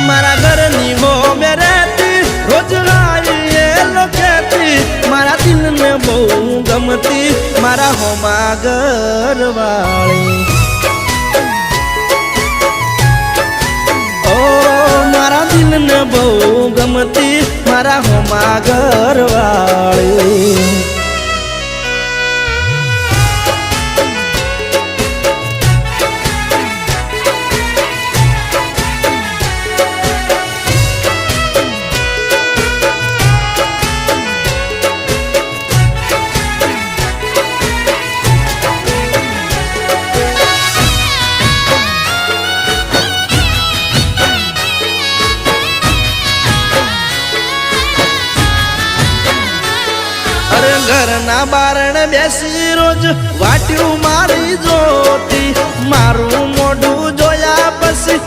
મારા ઘરની હો મે રહેતી રોજ ગાઈએ લોકેતી મારા દિલને બહુ ગમતી મારા હોમા ઘરવાળી ઓ મારા દિલને બહુ ગમતી મારા હોમા ઘરવાળી ઘરના બારણ બેસી રોજ વાટ્યું મારી જોતી મારું મોઢું જોયા પછી